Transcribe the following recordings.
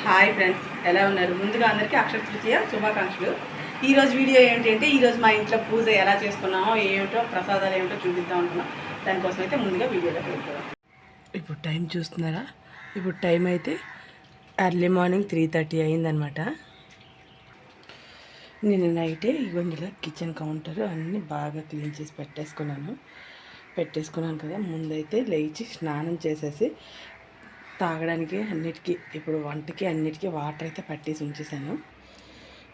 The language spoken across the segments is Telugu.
హాయ్ ఫ్రెండ్స్, ఎలా ఉన్నారు? ముందుగా అందరికీ అక్షయ తృతీయ శుభాకాంక్షలు. ఈరోజు వీడియో ఏంటంటే ఈరోజు మా ఇంట్లో పూజ ఎలా చేసుకున్నామో ఏమిటో ప్రసాదాలు ఏమిటో చూపిద్దాం అనుకున్నాం. దానికోసం అయితే ముందుగా వీడియోలోకి వెళ్తాం. ఇప్పుడు టైం చూస్తున్నారా? ఇప్పుడు టైం అయితే ఎర్లీ మార్నింగ్ 3:30 అయిందనమాట. నేను నైటే ఇవన్నీలా కిచెన్ కౌంటర్ అన్నీ బాగా క్లీన్ చేసి పెట్టేసుకున్నాను కదా. ముందైతే లేచి స్నానం చేసేసి తాగడానికి అన్నిటికీ ఇప్పుడు వంటకి అన్నిటికీ వాటర్ అయితే పట్టేసి ఉంచేసాను.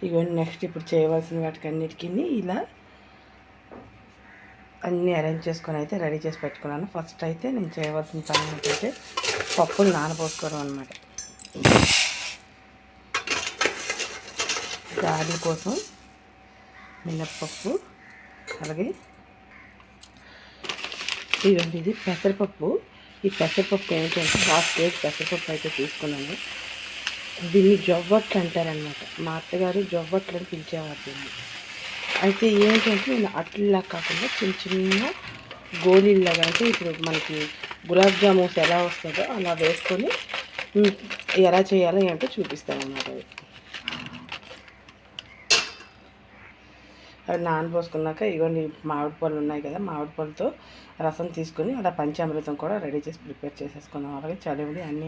ఇవన్నీ నెక్స్ట్ ఇప్పుడు చేయవలసిన వాటికి అన్నిటికీ ఇలా అన్నీ అరేంజ్ చేసుకొని అయితే రెడీ చేసి పెట్టుకున్నాను. ఫస్ట్ అయితే నేను చేయవలసిన పని ఏంటంటే పప్పులు నానబోసుకోవడం అనమాట. గారెల కోసం మినప్పప్పు, అలాగే ఇదండి ఇది పెసరపప్పు. ఈ పెసరపప్పు ఏంటంటే 1/2 kg పెసరపప్పు అయితే తీసుకున్నాను. దీన్ని జొవ్వట్లు అంటారనమాట. మా అత్తగారు జొవ్వట్లు అని పిలిచేవారు దీన్ని. అయితే ఏంటంటే నేను అట్లా కాకుండా చిన్న చిన్న గోళీలాగా, అంటే ఇప్పుడు మనకి గులాబ్ జామున్స్ ఎలా వస్తుందో అలా వేసుకొని ఎలా చేయాలో ఏంటో చూపిస్తాను అన్నమాట. అవి నానబోసుకున్నాక ఇవన్నీ మామిడి పళ్ళు ఉన్నాయి కదా, మామిడి పళ్ళతో రసం తీసుకొని అలా పంచామృతం కూడా రెడీ చేసి ప్రిపేర్ చేసేసుకున్నాం. అలాగే చలివిడి అన్నీ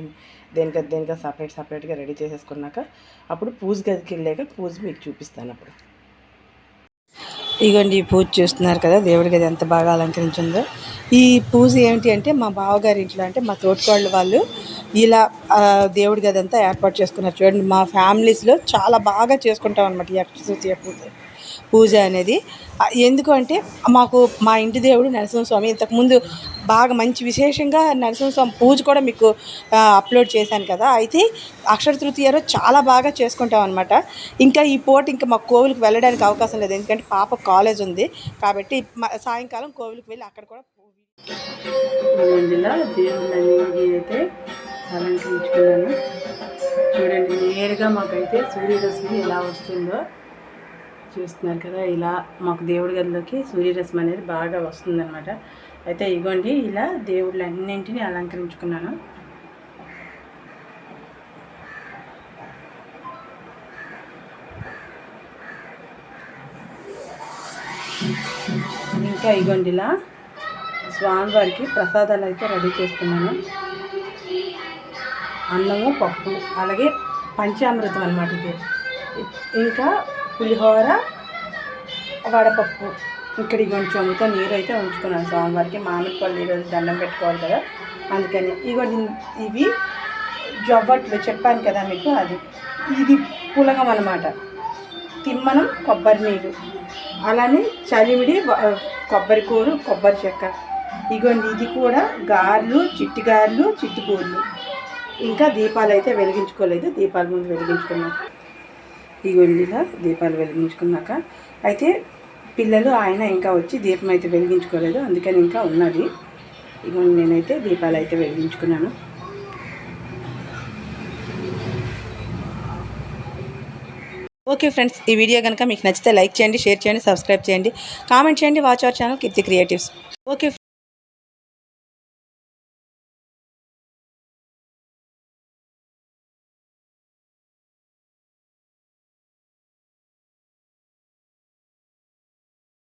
దేనిగా సపరేట్గా రెడీ చేసేసుకున్నాక అప్పుడు పూజ గదికి వెళ్ళాక పూజ మీకు చూపిస్తాను. అప్పుడు ఇగోండి ఈ పూజ చూస్తున్నారు కదా, దేవుడి గది ఎంత బాగా అలంకరించిందో. ఈ పూజ ఏంటి అంటే మా బావగారి ఇంట్లో, అంటే మా తోటికోళ్ళ వాళ్ళు ఇలా దేవుడి గది అంతా ఏర్పాటు చేసుకున్నారు. చూడండి, మా ఫ్యామిలీస్లో చాలా బాగా చేసుకుంటాం అనమాట ఈ అక్షయ తృతీయ పూజ అనేది. ఎందుకు అంటే మాకు మా ఇంటి దేవుడు నరసింహస్వామి. ఇంతకుముందు బాగా మంచి విశేషంగా నరసింహస్వామి పూజ కూడా మీకు అప్లోడ్ చేశాను కదా. అయితే అక్షయ తృతీయ రోజు చాలా బాగా చేసుకుంటాం అనమాట. ఇంకా ఈ పూట ఇంకా మాకు కోవిలికి వెళ్ళడానికి అవకాశం లేదు, ఎందుకంటే పాప కాలేజ్ ఉంది కాబట్టి సాయంకాలం కోవిలికి వెళ్ళి అక్కడ కూడా ఇలా దేవుళ్ళని అయితే అలంకరించుకున్నాను. చూడండి, నేరుగా మాకైతే సూర్యరశ్మి ఎలా వస్తుందో చూస్తున్నారు కదా. ఇలా మాకు దేవుడి గదిలోకి సూర్యరశ్మి అనేది బాగా వస్తుందన్నమాట. అయితే ఇగోండి ఇలా దేవుళ్ళన్నింటినీ అలంకరించుకున్నాను. ఇంకా ఇగోండి ఇలా స్వామివారికి ప్రసాదాలు అయితే రెడీ చేసుకున్నాను. అన్నము, పప్పు, అలాగే పంచామృతం అన్నమాట ఇది. ఇంకా పులిహోర, వడపప్పు. ఇక్కడ ఇగోండి చెంబుతో నీరు అయితే ఉంచుకున్నాను స్వామివారికి. మామిడి పళ్ళు ఈరోజు దండం పెట్టుకోవాలి కదా, అందుకని. ఇగోండి ఇవి జొవ్వట్లు చెప్పాను కదా మీకు, అది ఇది పులగం అన్నమాట. తిమ్మనం కొబ్బరి నీరు, అలానే చలిమిడి కొబ్బరి కూర, కొబ్బరి చెక్క. ఇగోండి ఇది కూడా గారెలు, చిట్టి గారెలు, చిట్టి పూలు. ఇంకా దీపాలు అయితే వెలిగించుకోలేదు, దీపాల ముందు వెలిగించుకున్నాం. ఇగోండి ఇలా దీపాలు వెలిగించుకున్నాక అయితే పిల్లలు ఆయన ఇంకా వచ్చి దీపం అయితే వెలిగించుకోలేదు, అందుకని ఇంకా ఉన్నది. ఇగోండి నేనైతే దీపాలు అయితే వెలిగించుకున్నాను. ఓకే ఫ్రెండ్స్, ఈ వీడియో కనుక మీకు నచ్చితే లైక్ చేయండి, షేర్ చేయండి, సబ్స్క్రైబ్ చేయండి, కామెంట్ చేయండి. Watch our channel Keerthi creatives. Okay